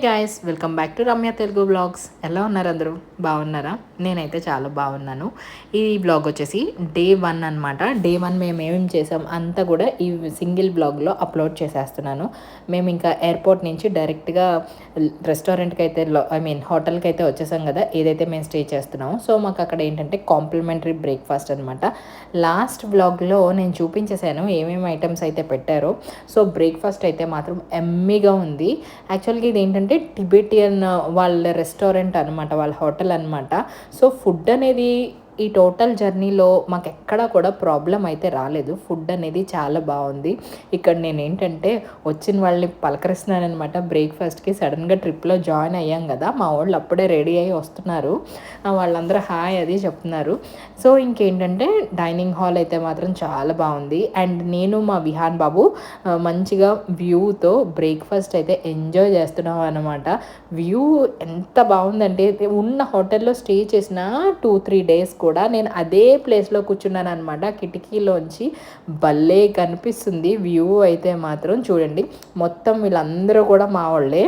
Guys, welcome back to Ramya Telugu blogs. ఎలా ఉన్నారు అందరూ? బాగున్నారా? నేనైతే చాలా బాగున్నాను. ఈ బ్లాగ్ వచ్చేసి డే 1 అనమాట. డే 1 మేము ఏమేమి చేసాం అంతా కూడా ఈ సింగిల్ బ్లాగ్లో అప్లోడ్ చేసేస్తున్నాను. మేము ఇంకా ఎయిర్పోర్ట్ నుంచి డైరెక్ట్గా రెస్టారెంట్కి అయితే హోటల్కి అయితే వచ్చేసాం కదా, ఏదైతే మేము స్టే చేస్తున్నామో. సో మాకు అక్కడ ఏంటంటే కాంప్లిమెంటరీ బ్రేక్ఫాస్ట్ అనమాట. లాస్ట్ బ్లాగ్లో నేను చూపించేశాను ఏమేమి ఐటమ్స్ అయితే పెట్టారో. సో బ్రేక్ఫాస్ట్ అయితే మాత్రం ఎమ్మీగా ఉంది. యాక్చువల్గా ఇది ఏంటంటే టిబెటియన్ వాళ్ళ రెస్టారెంట్ అనమాట, వాళ్ళ హోటల్ అనమాట. సో ఫుడ్ అనేది ఈ టోటల్ జర్నీలో మాకు ఎక్కడా కూడా ప్రాబ్లం అయితే రాలేదు. ఫుడ్ అనేది చాలా బాగుంది. ఇక్కడ నేను ఏంటంటే వచ్చిన వాళ్ళని పలకరిస్తున్నానమాట. బ్రేక్ఫాస్ట్కి సడన్గా ట్రిప్లో జాయిన్ అయ్యాం కదా, మా వాళ్ళు అప్పుడే రెడీ అయ్యి వస్తున్నారు. వాళ్ళందరూ హాయ్ అది చెప్తున్నారు. సో ఇంకేంటంటే డైనింగ్ హాల్ అయితే మాత్రం చాలా బాగుంది. అండ్ నేను మా విహాన్ బాబు మంచిగా వ్యూతో బ్రేక్ఫాస్ట్ అయితే ఎంజాయ్ చేస్తున్నాం అనమాట. వ్యూ ఎంత బాగుందంటే ఉన్న హోటల్లో స్టే చేసిన 2-3 డేస్ కూడా నేను అదే ప్లేస్లో కూర్చున్నాను అనమాట. కిటికీలోంచి భలే కనిపిస్తుంది వ్యూ అయితే మాత్రం. చూడండి, మొత్తం వీళ్ళందరూ కూడా మా వాళ్ళే.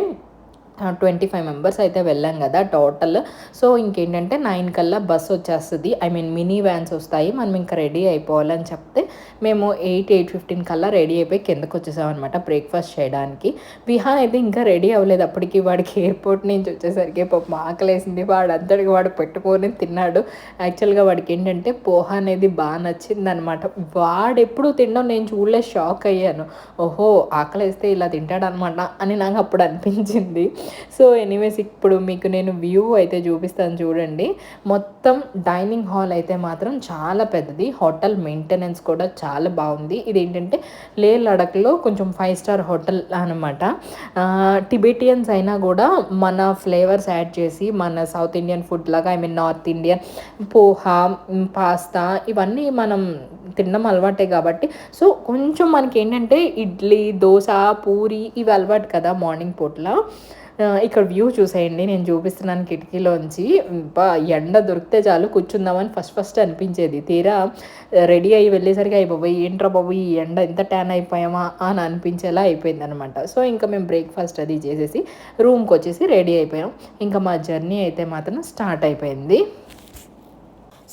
25 మెంబర్స్ అయితే వెళ్ళాం కదా టోటల్. సో ఇంకేంటంటే 9 కల్లా బస్సు వచ్చేస్తుంది, మినీ వ్యాన్స్ వస్తాయి, మనం ఇంకా రెడీ అయిపోవాలని చెప్తే మేము 8-8:15 కల్లా రెడీ అయిపోయి కిందకు వచ్చేసామన్నమాట బ్రేక్ఫాస్ట్ చేయడానికి. విహాన్ అయితే ఇంకా రెడీ అవ్వలేదు. అప్పటికి వాడికి ఎయిర్పోర్ట్ నుంచి వచ్చేసరికి పాపం ఆకలేసింది. వాడు అంతటికి వాడు పెట్టుకొని తిన్నాడు. యాక్చువల్గా వాడికి ఏంటంటే పోహా అనేది బాగా నచ్చింది అనమాట. వాడు ఎప్పుడు తినడం నేను చూడలే, షాక్ అయ్యాను. ఓహో, ఆకలేస్తే ఇలా తింటాడనమాట అని నాకు అప్పుడు అనిపించింది. సో ఎనీవేస్, ఇప్పుడు మీకు నేను వ్యూ అయితే చూపిస్తాను చూడండి. మొత్తం డైనింగ్ హాల్ అయితే మాత్రం చాలా పెద్దది. హోటల్ మెయింటెనెన్స్ కూడా చాలా బాగుంది. ఇది ఏంటంటే లే లడఖ్లో కొంచెం 5 స్టార్ హోటల్ అనమాట. టిబెటియన్స్ అయినా కూడా మన ఫ్లేవర్స్ యాడ్ చేసి మన సౌత్ ఇండియన్ ఫుడ్ లాగా నార్త్ ఇండియన్ పోహా, పాస్తా ఇవన్నీ మనం తినడం అలవాటే కాబట్టి, సో కొంచెం మనకి ఏంటంటే ఇడ్లీ, దోశ, పూరి ఇవి అలవాటు కదా మార్నింగ్ పూట్ల. ఇక్కడ వ్యూ చూసేయండి, నేను చూపిస్తున్నాను కిటికీలోంచి. ఎండ దొరికితే చాలు కూర్చుందామని ఫస్ట్ అనిపించేది. తీరా రెడీ అయ్యి వెళ్ళేసరికి అయిపోయి ఏంట్రా బాబు ఈ ఎండ ఎంత ట్యాన్ అయిపోయామా అని అనిపించేలా అయిపోయింది అనమాట. సో ఇంకా మేము బ్రేక్ఫాస్ట్ అది చేసేసి రూమ్కి వచ్చేసి రెడీ అయిపోయాం. ఇంకా మా జర్నీ అయితే మాత్రం స్టార్ట్ అయిపోయింది.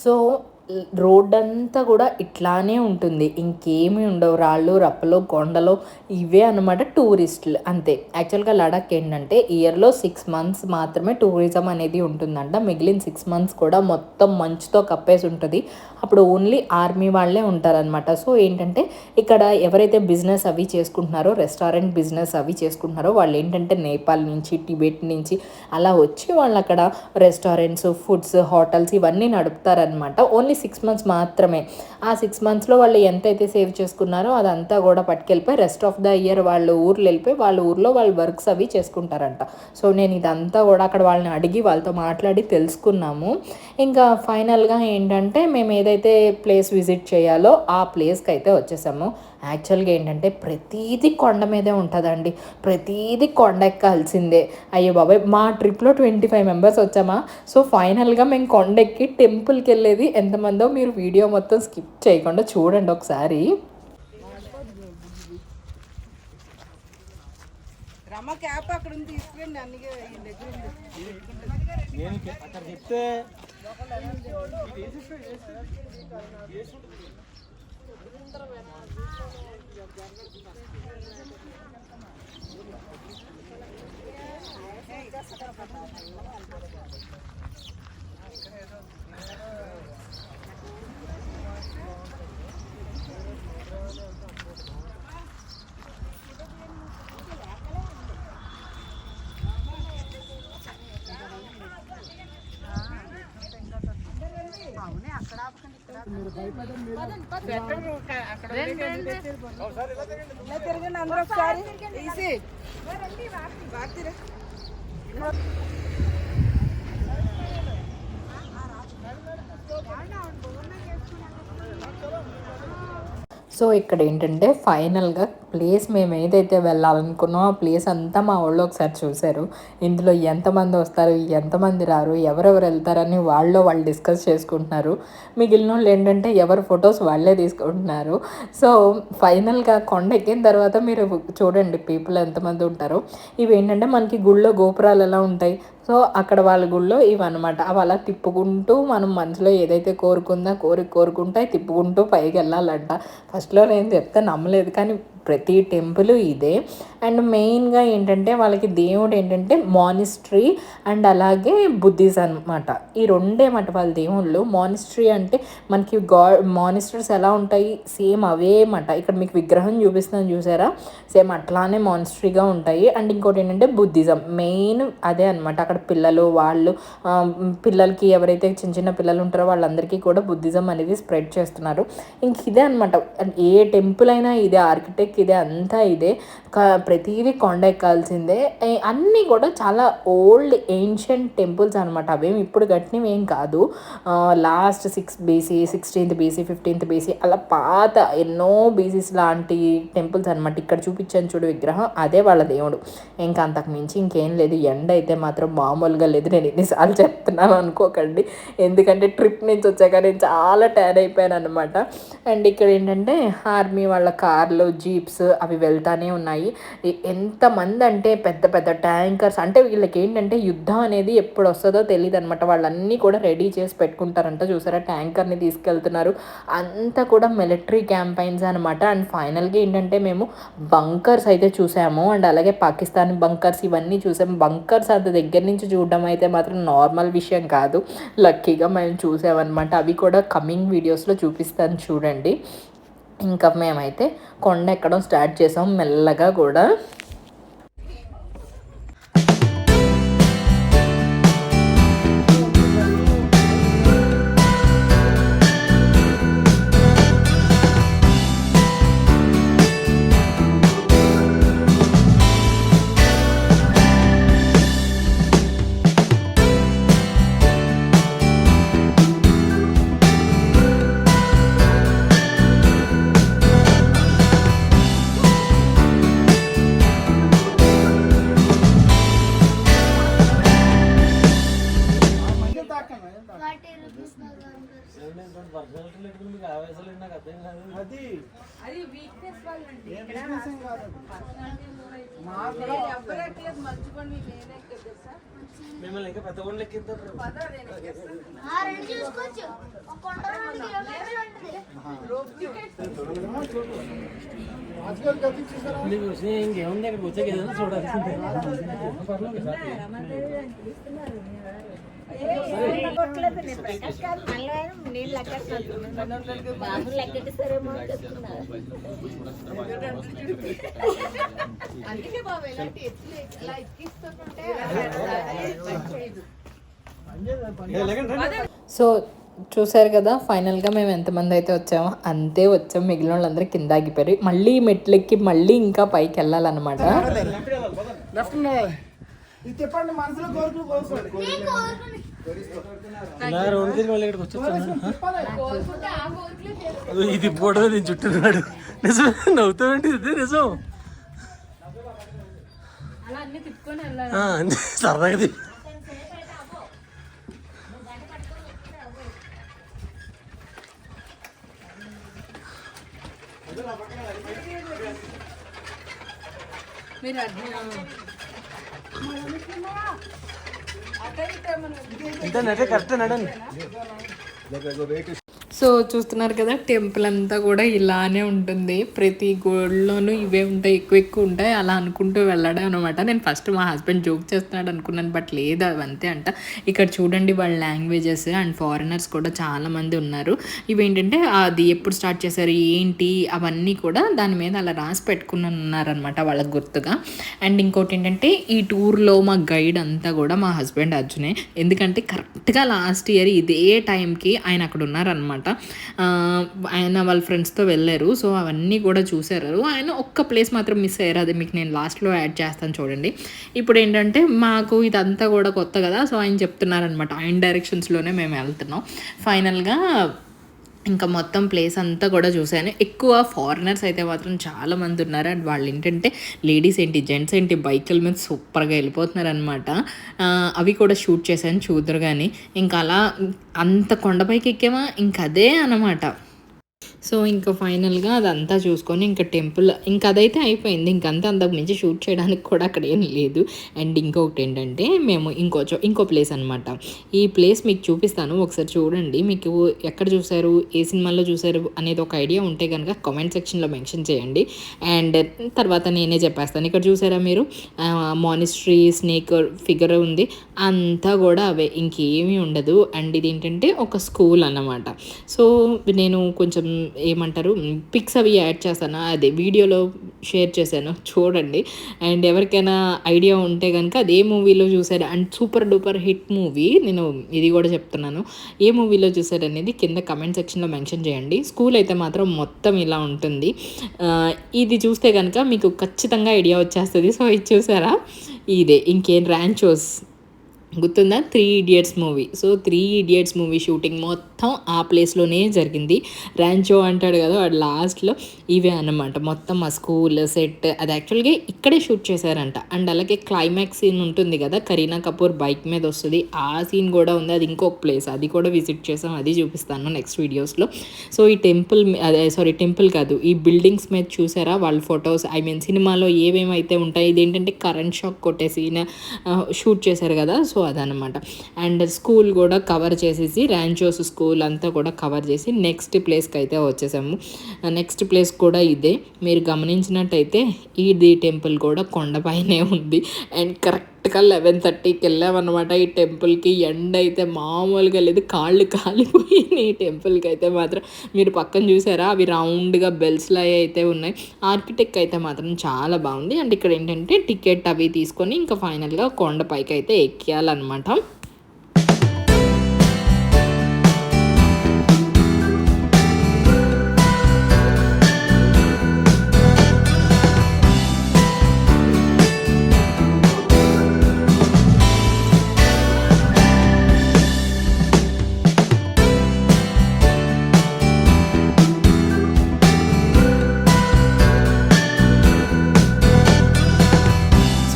సో రోడ్ అంతా కూడా ఇట్లానే ఉంటుంది, ఇంకేమీ ఉండవు. రాళ్ళు రప్పలు కొండలు ఇవే అనమాట టూరిస్టులు, అంతే. యాక్చువల్గా లడాక్ ఏంటంటే ఇయర్లో 6 మంత్స్ మాత్రమే టూరిజం అనేది ఉంటుందంట. మిగిలిన 6 మంత్స్ కూడా మొత్తం మంచుతో కప్పేసి ఉంటుంది. అప్పుడు ఓన్లీ ఆర్మీ వాళ్ళే ఉంటారనమాట. సో ఏంటంటే ఇక్కడ ఎవరైతే బిజినెస్ అవి చేసుకుంటున్నారో, రెస్టారెంట్ బిజినెస్ అవి చేసుకుంటున్నారో వాళ్ళు ఏంటంటే నేపాల్ నుంచి, టిబెట్ నుంచి అలా వచ్చి వాళ్ళు అక్కడ రెస్టారెంట్స్, ఫుడ్స్, హోటల్స్ ఇవన్నీ నడుపుతారనమాట. ఓన్లీ 6 మంత్స్ మాత్రమే. ఆ 6 మంత్స్లో వాళ్ళు ఎంతైతే సేవ్ చేసుకున్నారో అదంతా కూడా పట్టుకెళ్ళిపోయి రెస్ట్ ఆఫ్ ద ఇయర్ వాళ్ళు ఊర్లో వెళ్ళిపోయి వాళ్ళ ఊర్లో వాళ్ళు వర్క్స్ అవి చేసుకుంటారంట. సో నేను ఇదంతా కూడా అక్కడ వాళ్ళని అడిగి వాళ్ళతో మాట్లాడి తెలుసుకున్నాము. ఇంకా ఫైనల్గా ఏంటంటే మేము ఏదైతే ప్లేస్ విజిట్ చేయాలో ఆ ప్లేస్కి అయితే వచ్చేసాము. యాక్చువల్గా ఏంటంటే ప్రతీది కొండ మీదే ఉంటుందండి, ప్రతీది కొండ ఎక్కాల్సిందే. అయ్యో బాబాయ్, మా ట్రిప్లో 25 మెంబర్స్ వచ్చామా. సో ఫైనల్గా మేము కొండ ఎక్కి టెంపుల్కి వెళ్ళేది ఎంతమందో మీరు వీడియో మొత్తం స్కిప్ చేయకుండా చూడండి ఒకసారి. సో ఇక్కడ ఏంటంటే ఫైనల్గా ప్లేస్ మేము ఏదైతే వెళ్ళాలనుకున్నామో ఆ ప్లేస్ అంతా మా వాళ్ళు ఒకసారి చూశారు. ఇందులో ఎంతమంది వస్తారు, ఎంతమంది రారు, ఎవరెవరు వెళ్తారని వాళ్ళు డిస్కస్ చేసుకుంటున్నారు. మిగిలిన వాళ్ళు ఏంటంటే ఎవరి ఫొటోస్ వాళ్ళే తీసుకుంటున్నారు. సో ఫైనల్గా కొండ ఎక్కిన తర్వాత మీరు చూడండి పీపుల్ ఎంతమంది ఉంటారో. ఇవి ఏంటంటే మనకి గుళ్ళో గోపురాలు ఎలా ఉంటాయి, సో అక్కడ వాళ్ళ గుళ్ళో ఇవన్నమాట. అవి అలా తిప్పుకుంటూ మనం మనసులో ఏదైతే కోరుకుంటే తిప్పుకుంటూ పైకి వెళ్ళాలంట. ఫస్ట్లో నేను చెప్తే నమ్మలేదు, కానీ ప్రతి టెంపుల్ ఇదే. అండ్ మెయిన్గా ఏంటంటే వాళ్ళకి దేవుడు ఏంటంటే మానిస్ట్రీ అండ్ అలాగే బుద్ధిజం అనమాట. ఈ రెండే మాట వాళ్ళ దేవుళ్ళు. మానిస్ట్రీ అంటే మనకి మానిస్టర్స్ ఎలా ఉంటాయి, సేమ్ అవే మాట. ఇక్కడ మీకు విగ్రహం చూపిస్తున్నాను చూసారా, సేమ్ అట్లానే మానిస్ట్రీగా ఉంటాయి. అండ్ ఇంకోటి ఏంటంటే బుద్ధిజం, మెయిన్ అదే అనమాట. అక్కడ పిల్లలు పిల్లలకి ఎవరైతే చిన్న చిన్న పిల్లలు ఉంటారో వాళ్ళందరికీ కూడా బుద్ధిజం అనేది స్ప్రెడ్ చేస్తున్నారు. ఇంక ఇదే అనమాట. ఏ టెంపుల్ అయినా ఇదే, ఆర్కిటెక్ట్ ఇదే, అంతా ఇదే. ప్రతిదీ కొండ ఎక్కాల్సిందే. అన్నీ కూడా చాలా ఓల్డ్ ఏన్షియంట్ టెంపుల్స్ అనమాట. అవేమి ఇప్పుడు కట్టినవి ఏం కాదు. Last 6 BC, 16th BC, 15th BC అలా పాత ఎన్నో బీసీస్ లాంటి టెంపుల్స్ అనమాట. ఇక్కడ చూపించాను చూడు విగ్రహం, అదే వాళ్ళ దేవుడు. ఇంకా అంతకు మించి ఇంకేం లేదు. ఎండ అయితే మాత్రం మామూలుగా లేదు. నేను ఎన్నిసార్లు చెప్తున్నాను అనుకోకండి, ఎందుకంటే ట్రిప్ నుంచి వచ్చాక నేను చాలా టైర్ అయిపోయాను అనమాట. అండ్ ఇక్కడ ఏంటంటే ఆర్మీ వాళ్ళ కార్లు, జీప్స్ అవి వెళ్తానే ఉన్నాయి. ఎంతమంది అంటే పెద్ద పెద్ద ట్యాంకర్స్, అంటే వీళ్ళకి ఏంటంటే యుద్ధం అనేది ఎప్పుడు వస్తుందో తెలియదు అనమాట. వాళ్ళన్నీ కూడా రెడీ చేసి పెట్టుకుంటారంట. చూసారా ట్యాంకర్ని తీసుకెళ్తున్నారు. అంతా కూడా మిలిటరీ క్యాంపైన్స్ అనమాట. అండ్ ఫైనల్గా ఏంటంటే మేము బంకర్స్ అయితే చూసాము, అండ్ అలాగే పాకిస్తాన్ బంకర్స్ ఇవన్నీ చూసాము. బంకర్స్ అంత దగ్గర నుంచి చూడడం అయితే మాత్రం నార్మల్ విషయం కాదు. లక్కీగా మేము చూసామన్నమాట. అవి కూడా కమింగ్ వీడియోస్లో చూపిస్తాను చూడండి. ఇంకా మేమైతే కొండ ఎక్కడం స్టార్ట్ చేసాం మెల్లగా కూడా. మిమ్మల్ని ఇంకా పెద్ద కొండలు ఎక్కిద్దాం. ఇంకేముంది అక్కడికి వచ్చాక ఏదైనా చూడాల్సిందే. సో చూసారు కదా ఫైనల్గా మేము ఎంతమంది అయితే వచ్చామో అంతే వచ్చాం. మిగిలిన వాళ్ళందరూ కింద ఆగిపోయారు. మళ్ళీ మెట్లెక్కి మళ్ళీ ఇంకా పైకి వెళ్ళాలన్నమాట. ఇది పోవడం నేను చుట్టూన్నాడు. నిజమే, నవ్వుతామంటే ఇది నిజం. సరదాగా ఇంత కరెక్ట్ నడండి. సో చూస్తున్నారు కదా టెంపుల్ అంతా కూడా ఇలానే ఉంటుంది. ప్రతి గుడిలోనూ ఇవే ఉంటాయి, ఎక్కువ ఉంటాయి. అలా అనుకుంటూ వెళ్ళడం అనమాట. నేను ఫస్ట్ మా హస్బెండ్ జోక్ చేస్తున్నాడు అనుకున్నాను, బట్ లేదు అవి అంతే అంట. ఇక్కడ చూడండి వాళ్ళ లాంగ్వేజెస్ అండ్ ఫారినర్స్ కూడా చాలామంది ఉన్నారు. ఇవేంటంటే అది ఎప్పుడు స్టార్ట్ చేశారు ఏంటి అవన్నీ కూడా దాని మీద అలా రాసి పెట్టుకుని ఉన్నారనమాట వాళ్ళకి గుర్తుగా. అండ్ ఇంకోటి ఏంటంటే ఈ టూర్లో మా గైడ్ అంతా కూడా మా హస్బెండ్ అర్జునే. ఎందుకంటే కరెక్ట్గా లాస్ట్ ఇయర్ ఇదే టైంకి ఆయన అక్కడ ఉన్నారనమాట. ఆయన వాళ్ళ ఫ్రెండ్స్తో వెళ్ళారు. సో అవన్నీ కూడా చూసారు. ఆయన ఒక్క ప్లేస్ మాత్రం మిస్ అయ్యారు. అది మీకు నేను లాస్ట్లో యాడ్ చేస్తాను చూడండి. ఇప్పుడు ఏంటంటే మాకు ఇదంతా కూడా కొత్త కదా, సో ఆయన చెప్తున్నారనమాట ఆయన డైరెక్షన్స్లోనే మేము వెళ్తున్నాం. ఫైనల్గా ఇంకా మొత్తం ప్లేస్ అంతా కూడా చూశాను. ఎక్కువ ఫారినర్స్ అయితే మాత్రం చాలామంది ఉన్నారు. అండ్ వాళ్ళు ఏంటంటే లేడీస్ ఏంటి, జెంట్స్ ఏంటి బైకుల మీద సూపర్గా వెళ్ళిపోతున్నారనమాట. అవి కూడా షూట్ చేశాను, చూద్దరు కానీ. ఇంకా అలా అంత కొండపైకి ఎక్కామా ఇంక అదే అనమాట. సో ఇంకా ఫైనల్గా అదంతా చూసుకొని ఇంకా టెంపుల్ ఇంకా అదైతే అయిపోయింది. ఇంకంతా అంతకు మించి షూట్ చేయడానికి కూడా అక్కడ ఏం లేదు. అండ్ ఇంకొకటి ఏంటంటే మేము ఇంకో ప్లేస్ అనమాట. ఈ ప్లేస్ మీకు చూపిస్తాను, ఒకసారి చూడండి. మీకు ఎక్కడ చూసారు, ఏ సినిమాలో చూసారు అనేది ఒక ఐడియా ఉంటే కనుక కామెంట్ సెక్షన్లో మెన్షన్ చేయండి. అండ్ తర్వాత నేనే చెప్పేస్తాను. ఇక్కడ చూసారా మీరు మానిస్ట్రీ స్నేక్ ఫిగర్ ఉంది, అంతా కూడా అవే, ఇంకేమీ ఉండదు. అండ్ ఇది ఏంటంటే ఒక స్కూల్ అన్నమాట. సో నేను కొంచెం ఏమంటారు పిక్స్ అవి యాడ్ చేస్తాను, అదే వీడియోలో షేర్ చేశాను, చూడండి. అండ్ ఎవరికైనా ఐడియా ఉంటే కనుక అదే మూవీలో చూసారు. And super duper hit movie, నేను ఇది కూడా చెప్తున్నాను, ఏ మూవీలో చూసారు అనేది కింద కమెంట్ సెక్షన్లో మెన్షన్ చేయండి. స్కూల్ అయితే మాత్రం మొత్తం ఇలా ఉంటుంది. ఇది చూస్తే కనుక మీకు ఖచ్చితంగా ఐడియా వచ్చేస్తుంది. సో ఇది చూసారా, ఇదే ఇంకేం ర్యాంచోస్ గుర్తుందా, 3 Idiots movie. So 3 Idiots movie shooting మొత్తం ఆ ప్లేస్లోనే జరిగింది. ర్యాంచో అంటాడు కదా వాడు లాస్ట్లో, ఇవే అన్నమాట మొత్తం ఆ స్కూల్ సెట్. అది యాక్చువల్గా ఇక్కడే షూట్ చేశారంట. అండ్ అలాగే క్లైమాక్స్ సీన్ ఉంటుంది కదా, కరీనా కపూర్ బైక్ మీద వస్తుంది, ఆ సీన్ కూడా ఉంది. అది ఇంకొక ప్లేస్, అది కూడా విజిట్ చేసాం, అది చూపిస్తాను నెక్స్ట్ వీడియోస్లో. సో ఈ టెంపుల్, టెంపుల్ కాదు, ఈ బిల్డింగ్స్ మీద చూసారా వాళ్ళ ఫొటోస్, సినిమాలో ఏమేమైతే ఉంటాయి, ఇదేంటంటే కరెంట్ షాక్ కొట్టే సీన్ షూట్ చేశారు కదా, సో అదనమాట. అండ్ స్కూల్ కూడా కవర్ చేసేసి, ర్యాంచోస్ స్కూల్ అంతా కూడా కవర్ చేసి నెక్స్ట్ ప్లేస్కి అయితే వచ్చేసాము. నెక్స్ట్ ప్లేస్ కూడా ఇదే, మీరు గమనించినట్టయితే ఇది టెంపుల్ కూడా కొండపైనే ఉంది. అండ్ కరెక్ట్గా 11:30కి వెళ్ళామన్నమాట ఈ టెంపుల్కి. ఎండ అయితే మామూలుగా లేదు, కాళ్ళు కాలిపోయినాయి ఈ టెంపుల్కి అయితే మాత్రం. మీరు పక్కన చూసారా, అవి రౌండ్గా బెల్స్లో అయితే ఉన్నాయి. ఆర్కిటెక్ట్ అయితే మాత్రం చాలా బాగుంది. అండ్ ఇక్కడ ఏంటంటే టికెట్ అవి తీసుకొని ఇంకా ఫైనల్గా కొండపైకి అయితే ఎక్కేయాలన్నమాట.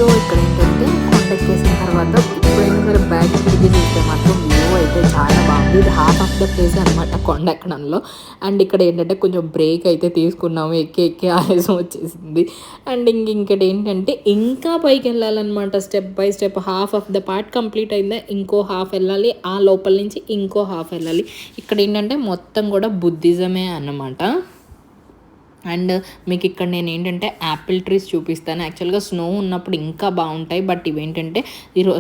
సో ఇక్కడ ఏంటంటే కొండెక్కేసిన తర్వాత ఎప్పుడైనా సరే బ్యాక్ తిరిగి చూస్తే మాత్రం వ్యూ అయితే చాలా బాగుంది. ఇది హాఫ్ ఆఫ్ ద ప్లేస్ అనమాట కొండ ఎక్కడంలో. అండ్ ఇక్కడ ఏంటంటే కొంచెం బ్రేక్ అయితే తీసుకున్నాము, ఎక్కి ఆయాసం వచ్చేసింది. అండ్ ఇంకటి ఏంటంటే ఇంకా పైకి వెళ్ళాలన్నమాట, step by step. Half of the part complete అయిందా, ఇంకో హాఫ్ వెళ్ళాలి, ఆ లోపల నుంచి ఇంకో హాఫ్ వెళ్ళాలి. ఇక్కడ ఏంటంటే మొత్తం కూడా బుద్ధిజమే అన్నమాట. అండ్ మీకు ఇక్కడ నేను ఏంటంటే యాపిల్ ట్రీస్ చూపిస్తాను. యాక్చువల్గా స్నో ఉన్నప్పుడు ఇంకా బాగుంటాయి, బట్ ఇవేంటంటే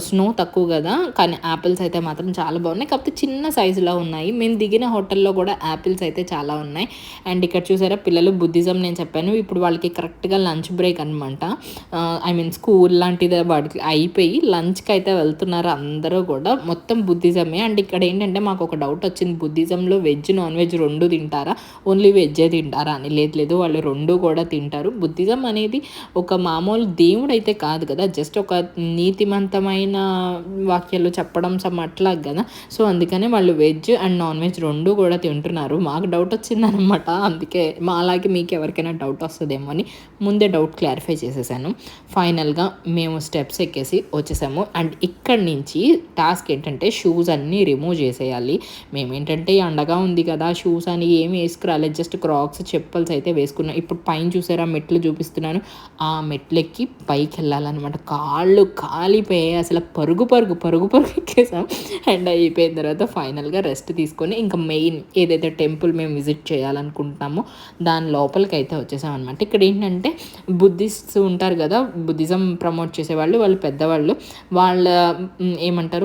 స్నో తక్కువ కదా, కానీ యాపిల్స్ అయితే మాత్రం చాలా బాగున్నాయి. కాకపోతే చిన్న సైజులో ఉన్నాయి. మేము దిగిన హోటల్లో కూడా యాపిల్స్ అయితే చాలా ఉన్నాయి. అండ్ ఇక్కడ చూసారా పిల్లలు బుద్ధిజం నేను చెప్పాను, ఇప్పుడు వాళ్ళకి కరెక్ట్గా లంచ్ బ్రేక్ అనమాట. స్కూల్ లాంటిది వాడికి అయిపోయి లంచ్కి అయితే వెళ్తున్నారు అందరూ కూడా, మొత్తం బుద్ధిజమే. అండ్ ఇక్కడ ఏంటంటే మాకు ఒక డౌట్ వచ్చింది, బుద్ధిజంలో వెజ్ నాన్ వెజ్ రెండు తింటారా, ఓన్లీ వెజ్జే తింటారా అని. లేదు వాళ్ళు రెండు కూడా తింటారు. బుద్ధిజం అనేది ఒక మామూలు దేవుడు అయితే కాదు కదా, జస్ట్ ఒక నీతిమంతమైన వాక్యాలు చెప్పడం అట్లా కదా. సో అందుకనే వాళ్ళు వెజ్ అండ్ నాన్ వెజ్ రెండు కూడా తింటున్నారు. మాకు డౌట్ వచ్చిందనమాట, అందుకే అలాగే మీకు ఎవరికైనా డౌట్ వస్తుందేమో అని ముందే డౌట్ క్లారిఫై చేసేసాను. ఫైనల్గా మేము స్టెప్స్ ఎక్కేసి వచ్చేసాము. అండ్ ఇక్కడి నుంచి టాస్క్ ఏంటంటే షూస్ అన్నీ రిమూవ్ చేసేయాలి. మేమేంటంటే అండగా ఉంది కదా, షూస్ అని ఏమి వేసుకురాలేదు, జస్ట్ క్రాక్స్ చెప్పల్స్ అయితే వేసుకున్నాం. ఇప్పుడు పైన చూసారా మెట్లు చూపిస్తున్నాను, ఆ మెట్లెక్కి పైకి వెళ్ళాలన్నమాట. కాళ్ళు కాలిపోయాయి, అసలు పరుగు ఎక్కేసాం. అండ్ అయిపోయిన తర్వాత ఫైనల్గా రెస్ట్ తీసుకొని ఇంకా మెయిన్ ఏదైతే టెంపుల్ మేము విజిట్ చేయాలనుకుంటున్నామో దాని లోపలికి అయితే వచ్చేసాం అనమాట. ఇక్కడ ఏంటంటే బుద్ధిస్ట్స్ ఉంటారు కదా, బుద్ధిజం ప్రమోట్ చేసేవాళ్ళు, వాళ్ళు పెద్దవాళ్ళు,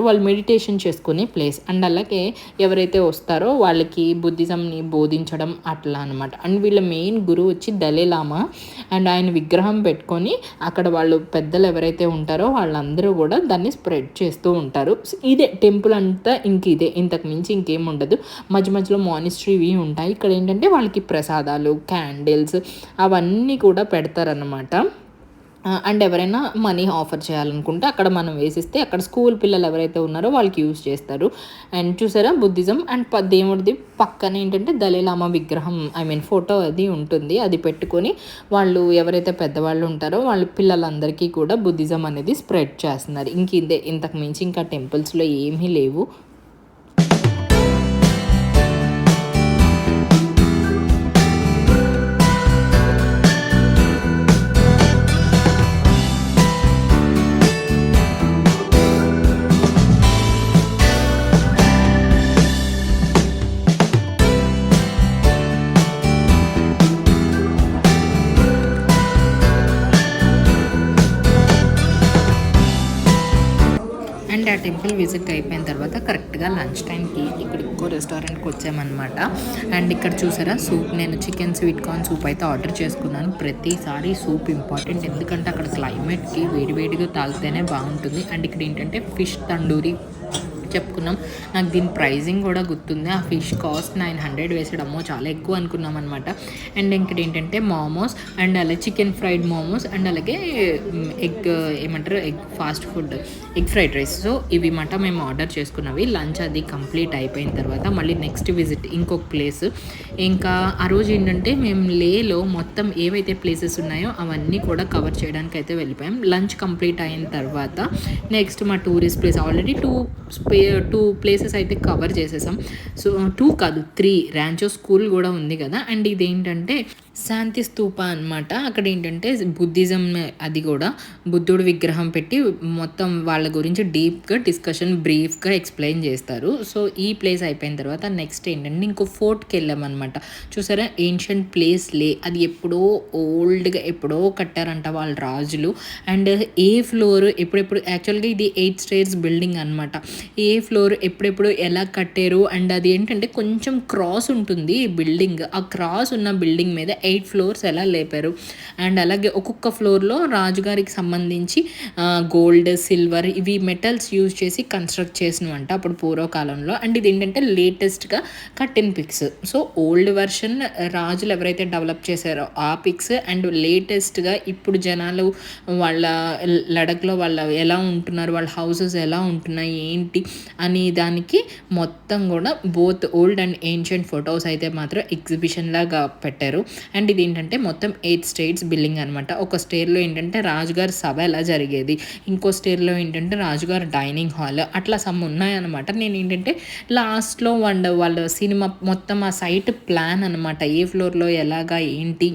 వాళ్ళు మెడిటేషన్ చేసుకునే ప్లేస్. అండ్ అలాగే ఎవరైతే వస్తారో వాళ్ళకి బుద్ధిజంని బోధించడం అట్లా అనమాట. అండ్ వీళ్ళ మెయిన్ గురువు వచ్చి దలైలామా. అండ్ ఆయన విగ్రహం పెట్టుకొని అక్కడ వాళ్ళు పెద్దలు ఎవరైతే ఉంటారో వాళ్ళందరూ కూడా దాన్ని స్ప్రెడ్ చేస్తూ ఉంటారు. ఇదే టెంపుల్ అంతా ఇదే, ఇంతకు మించి ఇంకేం ఉండదు. మధ్యలో మానిస్ట్రీవి ఉంటాయి. ఇక్కడ ఏంటంటే వాళ్ళకి ప్రసాదాలు, క్యాండిల్స్ అవన్నీ కూడా పెడతారన్నమాట. అండ్ ఎవరైనా మనీ ఆఫర్ చేయాలనుకుంటే అక్కడ మనం వేసిస్తే అక్కడ స్కూల్ పిల్లలు ఎవరైతే ఉన్నారో వాళ్ళకి యూజ్ చేస్తారు. అండ్ చూసారా బుద్ధిజం అండ్ దేవుడిది పక్కన ఏంటంటే దలైలామా విగ్రహం ఫోటో అది ఉంటుంది. అది పెట్టుకొని వాళ్ళు ఎవరైతే పెద్దవాళ్ళు ఉంటారో వాళ్ళ పిల్లలందరికీ కూడా బుద్ధిజం అనేది స్ప్రెడ్ చేస్తున్నారు. ఇంతకు మించి ఇంకా టెంపుల్స్లో ఏమీ లేవు. అండ్ ఆ టెంపుల్ విజిట్ అయిపోయిన తర్వాత కరెక్ట్గా లంచ్ టైంకి ఇక్కడ ఇంకో రెస్టారెంట్కి వచ్చామన్నమాట. అండ్ ఇక్కడ చూసారా సూప్, నేను చికెన్ స్వీట్ కార్న్ సూప్ అయితే ఆర్డర్ చేసుకున్నాను. ప్రతిసారి సూప్ ఇంపార్టెంట్, ఎందుకంటే అక్కడ క్లైమేట్కి వేడివేడిగా తాగితేనే బాగుంటుంది. అండ్ ఇక్కడ ఏంటంటే ఫిష్ తండూరి చెప్పుకున్నాం. నాకు దీని ప్రైజింగ్ కూడా గుర్తుంది. ఆ ఫిష్ కాస్ట్ 900 వేసడమ్మో చాలా ఎక్కువ అనుకున్నాం అనమాట. అండ్ ఇక్కడ ఏంటంటే మోమోస్ అండ్ అలాగే చికెన్ ఫ్రైడ్ మోమోస్ అండ్ అలాగే egg fast food egg fried rice. So ఇవి మాట మేము ఆర్డర్ చేసుకున్నవి. లంచ్ అది కంప్లీట్ అయిపోయిన తర్వాత మళ్ళీ నెక్స్ట్ విజిట్ ఇంకొక ప్లేస్. ఇంకా ఆ రోజు ఏంటంటే మేము లేలో మొత్తం ఏవైతే ప్లేసెస్ ఉన్నాయో అవన్నీ కూడా కవర్ చేయడానికి అయితే వెళ్ళిపోయాం. లంచ్ కంప్లీట్ అయిన తర్వాత నెక్స్ట్ మా tourist place already two places అయితే కవర్ చేసేసాం. సో 2 కాదు 3 ర్యాంచో స్కూల్ కూడా ఉంది కదా. అండ్ ఇదేంటంటే శాంతి స్తూప అనమాట. అక్కడ ఏంటంటే బుద్ధిజం అది కూడా బుద్ధుడు విగ్రహం పెట్టి మొత్తం వాళ్ళ గురించి డీప్గా డిస్కషన్ బ్రీఫ్గా ఎక్స్ప్లెయిన్ చేస్తారు. సో ఈ ప్లేస్ అయిపోయిన తర్వాత నెక్స్ట్ ఏంటంటే ఇంకో ఫోర్ట్కి వెళ్ళామన్నమాట. చూసారా ఏన్షియంట్ ప్లేస్ అది ఎప్పుడో ఓల్డ్గా ఎప్పుడో కట్టారంట వాళ్ళ రాజులు. అండ్ ఏ ఫ్లోర్ ఎప్పుడెప్పుడు యాక్చువల్గా ఇది 8 స్టేర్స్ బిల్డింగ్ అనమాట. ఏ ఫ్లోర్ ఎప్పుడెప్పుడు ఎలా కట్టారు అండ్ అది ఏంటంటే కొంచెం క్రాస్ ఉంటుంది బిల్డింగ్. ఆ క్రాస్ ఉన్న బిల్డింగ్ మీద 8 ఫ్లోర్స్ ఎలా లేపారు. అండ్ అలాగే ఒక్కొక్క ఫ్లోర్లో రాజుగారికి సంబంధించి గోల్డ్ సిల్వర్ ఇవి మెటల్స్ యూజ్ చేసి కన్స్ట్రక్ట్ చేసినవంట అప్పుడు పూర్వకాలంలో. అండ్ ఇది ఏంటంటే లేటెస్ట్గా కట్టిన పిక్స్. సో ఓల్డ్ వర్షన్ రాజులు ఎవరైతే డెవలప్ చేశారో ఆ పిక్స్ అండ్ లేటెస్ట్గా ఇప్పుడు జనాలు వాళ్ళ లడఖ్లో వాళ్ళ ఎలా ఉంటున్నారు, వాళ్ళ హౌసెస్ ఎలా ఉంటున్నాయి ఏంటి అని దానికి మొత్తం కూడా both old and ancient photos అయితే మాత్రం ఎగ్జిబిషన్ లాగా పెట్టారు. అండ్ ఇది ఏంటంటే మొత్తం 8 స్టేర్స్ బిల్డింగ్ అనమాట. ఒక స్టేర్లో ఏంటంటే రాజుగారి సభ ఎలా జరిగేది, ఇంకో స్టేర్లో ఏంటంటే రాజుగారి డైనింగ్ హాల్, అట్లా సమ్ ఉన్నాయన్నమాట. నేను ఏంటంటే లాస్ట్లో వాళ్ళ సినిమా మొత్తం ఆ సైట్ ప్లాన్ అనమాట, ఏ ఫ్లోర్లో ఎలాగా ఏంటి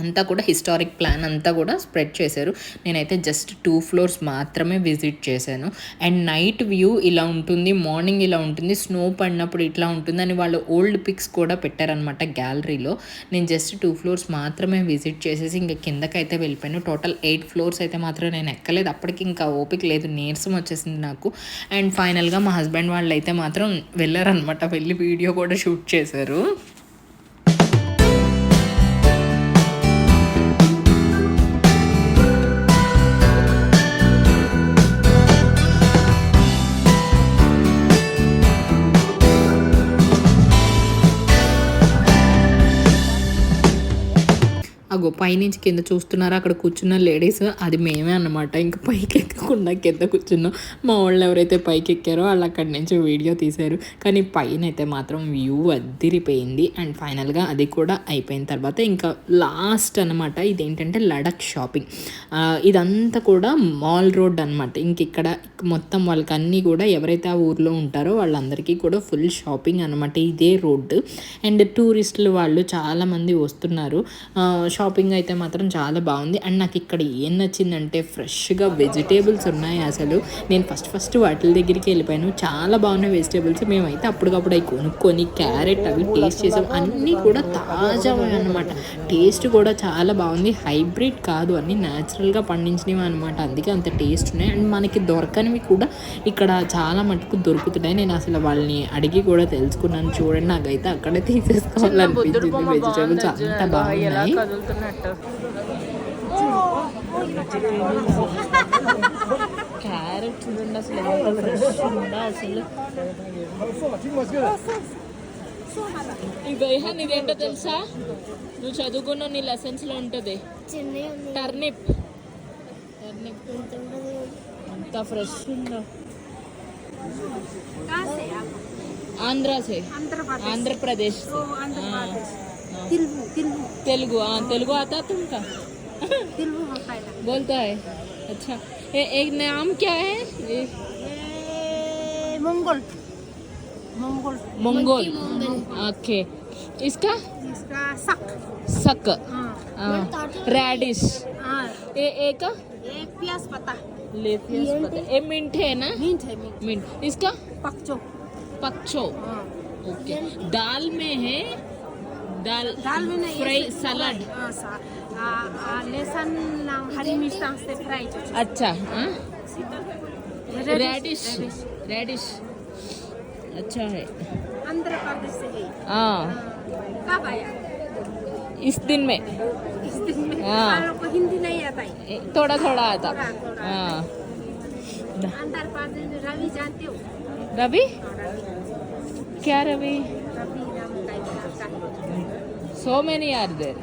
అంతా కూడా హిస్టారిక్ ప్లాన్ అంతా కూడా స్ప్రెడ్ చేశారు. నేనైతే జస్ట్ 2 ఫ్లోర్స్ మాత్రమే విజిట్ చేశాను. అండ్ నైట్ వ్యూ ఇలా ఉంటుంది, మార్నింగ్ ఇలా ఉంటుంది, స్నో పడినప్పుడు ఇట్లా ఉంటుంది అని వాళ్ళు ఓల్డ్ పిక్స్ కూడా పెట్టారనమాట గ్యాలరీలో. నేను జస్ట్ 2 ఫ్లోర్స్ మాత్రమే విజిట్ చేసేసి ఇంకా కిందకైతే వెళ్ళిపోయాను. టోటల్ 8 ఫ్లోర్స్ అయితే మాత్రం నేను ఎక్కలేదు. అప్పటికి ఇంకా ఓపిక లేదు, నీరసం వచ్చేసింది నాకు. అండ్ ఫైనల్గా మా హస్బెండ్ వాళ్ళు అయితే మాత్రం వెళ్ళారనమాట, వెళ్ళి వీడియో కూడా షూట్ చేశారు. అగో పైనుంచి కింద చూస్తున్నారా అక్కడ కూర్చున్న లేడీస్, అది మేమే అన్నమాట. ఇంకా పైకి ఎక్కకుండా కింద కూర్చున్నాం. మా వాళ్ళు ఎవరైతే పైకి ఎక్కారో వాళ్ళు అక్కడి నుంచి వీడియో తీశారు. కానీ పైన అయితే మాత్రం వ్యూ అద్దిరిపోయింది. అండ్ ఫైనల్గా అది కూడా అయిపోయిన తర్వాత ఇంకా లాస్ట్ అనమాట ఇదేంటంటే లడఖ్ షాపింగ్. ఇదంతా కూడా మాల్ రోడ్ అనమాట. ఇంక ఇక్కడ మొత్తం వాళ్ళకి అన్నీ కూడా ఎవరైతే ఆ ఊర్లో ఉంటారో వాళ్ళందరికీ కూడా ఫుల్ షాపింగ్ అనమాట ఇదే రోడ్డు. అండ్ టూరిస్టులు వాళ్ళు చాలామంది వస్తున్నారు. షాపింగ్ అయితే మాత్రం చాలా బాగుంది. అండ్ నాకు ఇక్కడ ఏం నచ్చిందంటే ఫ్రెష్గా వెజిటేబుల్స్ ఉన్నాయి. అసలు నేను ఫస్ట్ వాటి దగ్గరికి వెళ్ళిపోయాను, చాలా బాగున్నాయి వెజిటేబుల్స్. మేమైతే అప్పటికప్పుడు అవి కొనుక్కొని క్యారెట్ అవి టేస్ట్ చేసాం, అన్నీ కూడా తాజా అనమాట. టేస్ట్ కూడా చాలా బాగుంది, హైబ్రిడ్ కాదు, అన్నీ న్యాచురల్గా పండించినవి అనమాట, అందుకే అంత టేస్ట్ ఉన్నాయి. అండ్ మనకి దొరకనివి కూడా ఇక్కడ చాలా మటుకు దొరుకుతున్నాయి. నేను అసలు వాళ్ళని అడిగి కూడా తెలుసుకున్నాను. చూడండి నాకైతే అక్కడే తీసేసుకోవాలనిపించింది, వెజిటేబుల్స్ అంత బాగున్నాయి. క్యారెట్ చూడండి అసలు అసలు ఇదేంటో తెలుసా, నువ్వు చదువుకున్న నీ లెసన్స్లో ఉంటుంది టర్నిప్. అంతా ఫ్రెష్ ఉందా? कहाँ से आप? ఆంధ్ర సే आंध्र प्रदेश से। आंध्र हाँ, प्रदेश हाँ। तेलुगु तेलुगु तेलुगु, हाँ तेलुगु आता तुमका? तेलुगु होता है ना। बोलता है। अच्छा, एक नाम क्या है? ये मंगोल मंगोल मंगोल। ओके, इसका इसका सक सक, हाँ रेडिश, हाँ एक एक प्याज पत्ता लेतियस पता है। ये मिंट है ना? मिंट है मिंट मिंट। इसका पकचो पक्षो। हाँ ओके, दाल में है, दाल दाल में नहीं फ्राई ऐसे सलाद। हाँ लहसुन हरी मिर्च से फ्राई अच्छा, हाँ रेडिश, रेडिश अच्छा है। आंध्र प्रदेश से है। हाँ, कब आया? इस दिन में इस दिन में हाँ। हम लोग को हिंदी नहीं आता है। थोड़ा थोड़ा आता। थोड़ा। हाँ, आंध्र प्रदेश में रवि जानते हो? रवि रवि क्या रवि? रवि नाम का एक लड़का है। So many are there.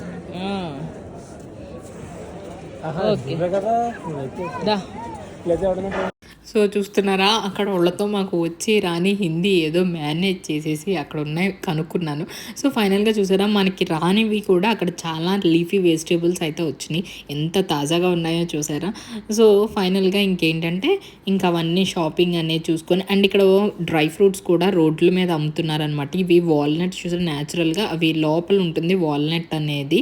Okay దా. సో చూస్తున్నారా, అక్కడ వాళ్ళతో మాకు వచ్చి రాని హిందీ ఏదో మేనేజ్ చేసేసి అక్కడ ఉన్నాయి కనుక్కున్నాను. సో ఫైనల్గా చూసారా, మనకి రానివి కూడా అక్కడ చాలా లీఫీ వెజిటేబుల్స్ అయితే వచ్చినాయి. ఎంత తాజాగా ఉన్నాయో చూసారా. సో ఫైనల్గా ఇంకేంటంటే ఇంకా అవన్నీ షాపింగ్ అనేది చూసుకొని, అండ్ ఇక్కడ డ్రై ఫ్రూట్స్ కూడా రోడ్ల మీద అమ్ముతున్నారనమాట. ఇవి వాల్నట్స్ చూసారా, న్యాచురల్గా అవి లోపల ఉంటుంది వాల్నట్ అనేది.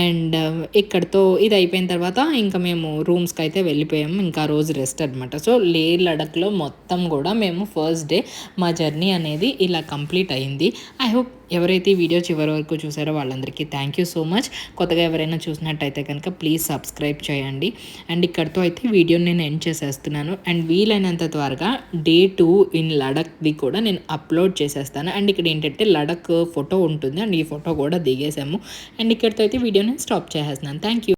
అండ్ ఇక్కడతో ఇది అయిపోయిన తర్వాత ఇంకా మేము రూమ్స్కి అయితే వెళ్ళిపోయాము. ఇంకా రోజు రెస్ట్ అనమాట. సో లే లడఖ్లో మొత్తం కూడా మేము ఫస్ట్ డే మా జర్నీ అనేది ఇలా కంప్లీట్ అయింది. ఐ హోప్ ఎవరైతే ఈ వీడియో చివరి వరకు చూసారో వాళ్ళందరికీ థ్యాంక్ యూ సో మచ్. కొత్తగా ఎవరైనా చూసినట్టయితే కనుక ప్లీజ్ సబ్స్క్రైబ్ చేయండి. అండ్ ఇక్కడితో అయితే వీడియోని నేను ఎండ్ చేసేస్తున్నాను. అండ్ వీలైనంత త్వరగా డే 2 ఇన్ లడఖ్ది కూడా నేను అప్లోడ్ చేసేస్తాను. అండ్ ఇక్కడ ఏంటంటే లడఖ్ ఫోటో ఉంటుంది, అండ్ ఈ ఫోటో కూడా దిగేసాము. అండ్ ఇక్కడితో అయితే వీడియోని స్టాప్ చేసేస్తున్నాను. Thank you.